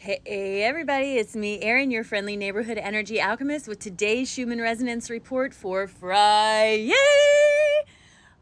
Hey everybody, it's me, Erin, your friendly neighborhood energy alchemist with today's Schumann resonance report for Friday,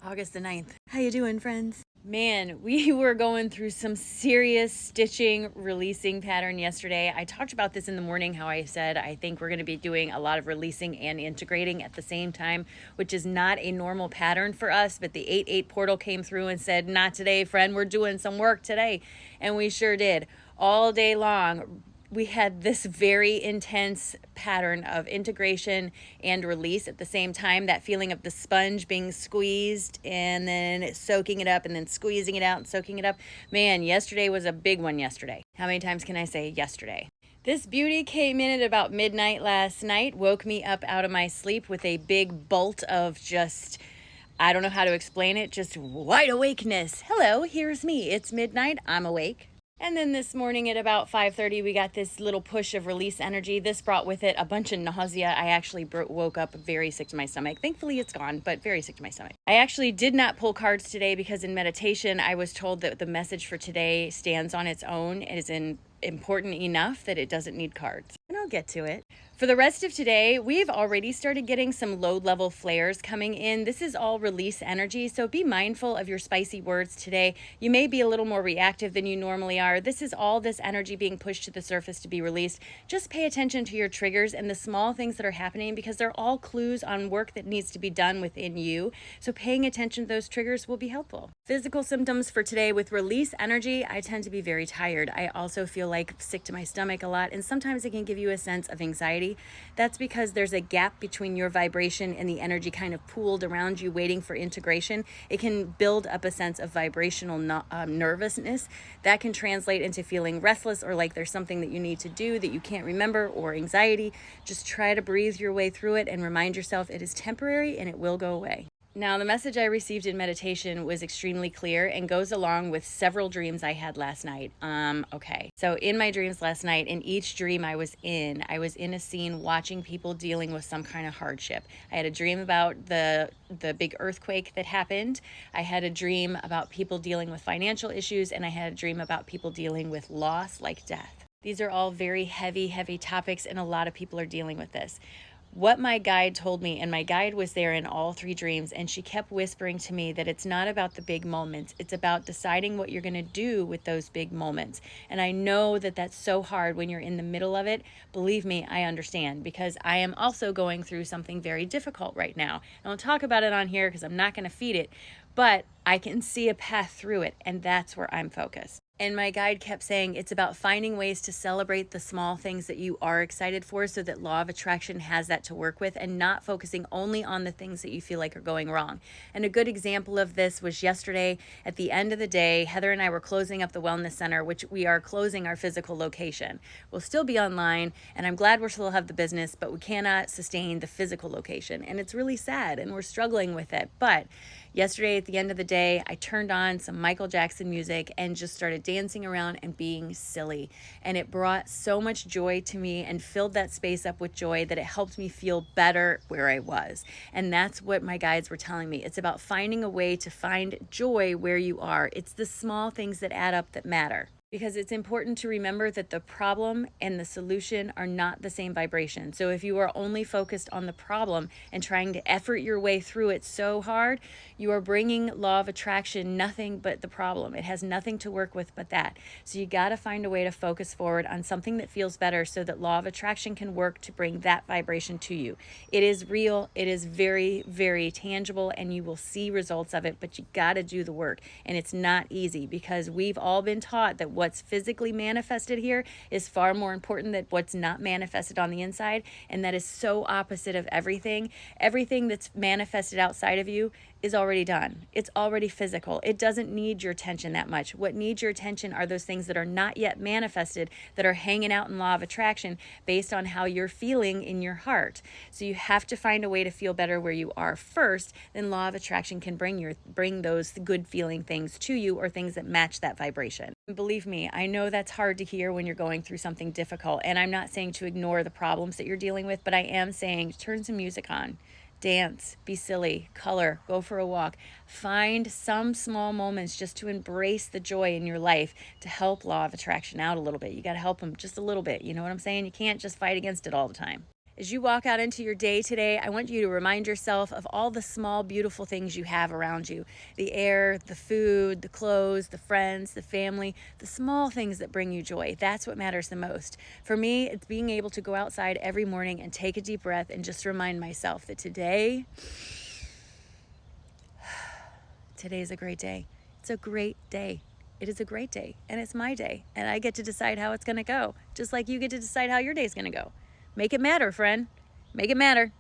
August the 9th. How you doing, friends? Man, we were going through some serious stitching, releasing pattern yesterday. I talked about this in the morning, how I said I think we're going to be doing a lot of releasing and integrating at the same time, which is not a normal pattern for us, but the 8-8 portal came through and said, not today, friend, we're doing some work today. And we sure did. All day long, we had this very intense pattern of integration and release at the same time. That feeling of the sponge being squeezed and then soaking it up and then squeezing it out and soaking it up. Man, yesterday was a big one yesterday. How many times can I say yesterday? This beauty came in at about midnight last night, woke me up out of my sleep with a big bolt of just, I don't know how to explain it, just wide awakeness. Hello, here's me. It's midnight. I'm awake. And then this morning at about 5:30, we got this little push of release energy. This brought with it a bunch of nausea. I actually woke up very sick to my stomach. Thankfully, it's gone, but very sick to my stomach. I actually did not pull cards today because in meditation, I was told that the message for today stands on its own. It is important enough that it doesn't need cards. And I'll get to it. For the rest of today, we've already started getting some low-level flares coming in. This is all release energy, so be mindful of your spicy words today. You may be a little more reactive than you normally are. This is all this energy being pushed to the surface to be released. Just pay attention to your triggers and the small things that are happening because they're all clues on work that needs to be done within you. So paying attention to those triggers will be helpful. Physical symptoms for today with release energy, I tend to be very tired. I also feel like sick to my stomach a lot, and sometimes it can give you a sense of anxiety. That's because there's a gap between your vibration and the energy kind of pooled around you waiting for integration. It can build up a sense of vibrational nervousness that can translate into feeling restless or like there's something that you need to do that you can't remember, or anxiety. Just try to breathe your way through it and remind yourself it is temporary and it will go away. Now, the message I received in meditation was extremely clear and goes along with several dreams I had last night. Okay. So in my dreams last night, in each dream I was in a scene watching people dealing with some kind of hardship. I had a dream about the big earthquake that happened. I had a dream about people dealing with financial issues, and I had a dream about people dealing with loss like death. These are all very heavy, heavy topics, and a lot of people are dealing with this. What my guide told me, and my guide was there in all three dreams, and she kept whispering to me that it's not about the big moments. It's about deciding what you're going to do with those big moments. And I know that that's so hard when you're in the middle of it. Believe me, I understand, because I am also going through something very difficult right now. I won't talk about it on here because I'm not going to feed it, but I can see a path through it, and that's where I'm focused. And my guide kept saying it's about finding ways to celebrate the small things that you are excited for so that law of attraction has that to work with, and not focusing only on the things that you feel like are going wrong. And a good example of this was yesterday at the end of the day, Heather and I were closing up the wellness center, which we are closing our physical location. We'll still be online, and I'm glad we'll still have the business, but we cannot sustain the physical location. And it's really sad, and we're struggling with it. But yesterday at the end of the day, I turned on some Michael Jackson music and just started dancing around and being silly. And it brought so much joy to me and filled that space up with joy that it helped me feel better where I was. And that's what my guides were telling me. It's about finding a way to find joy where you are. It's the small things that add up that matter. Because it's important to remember that the problem and the solution are not the same vibration. So if you are only focused on the problem and trying to effort your way through it so hard, you are bringing law of attraction nothing but the problem. It has nothing to work with but that. So you got to find a way to focus forward on something that feels better so that law of attraction can work to bring that vibration to you. It is real. It is very, very tangible, and you will see results of it, but you got to do the work. And it's not easy because we've all been taught that what's physically manifested here is far more important than what's not manifested on the inside. And that is so opposite of everything. Everything that's manifested outside of you is already done. It's already physical. It doesn't need your attention that much. What needs your attention are those things that are not yet manifested, that are hanging out in law of attraction based on how you're feeling in your heart. So you have to find a way to feel better where you are first, then law of attraction can bring those good feeling things to you, or things that match that vibration. Believe me, I know that's hard to hear when you're going through something difficult, and I'm not saying to ignore the problems that you're dealing with, but I am saying turn some music on. Dance, be silly, color, go for a walk. Find some small moments just to embrace the joy in your life to help law of attraction out a little bit. You got to help them just a little bit. You know what I'm saying? You can't just fight against it all the time. As you walk out into your day today, I want you to remind yourself of all the small, beautiful things you have around you. The air, the food, the clothes, the friends, the family, the small things that bring you joy. That's what matters the most. For me, it's being able to go outside every morning and take a deep breath and just remind myself that today is a great day. It's a great day. It is a great day, and it's my day, and I get to decide how it's going to go, just like you get to decide how your day's going to go. Make it matter, friend. Make it matter.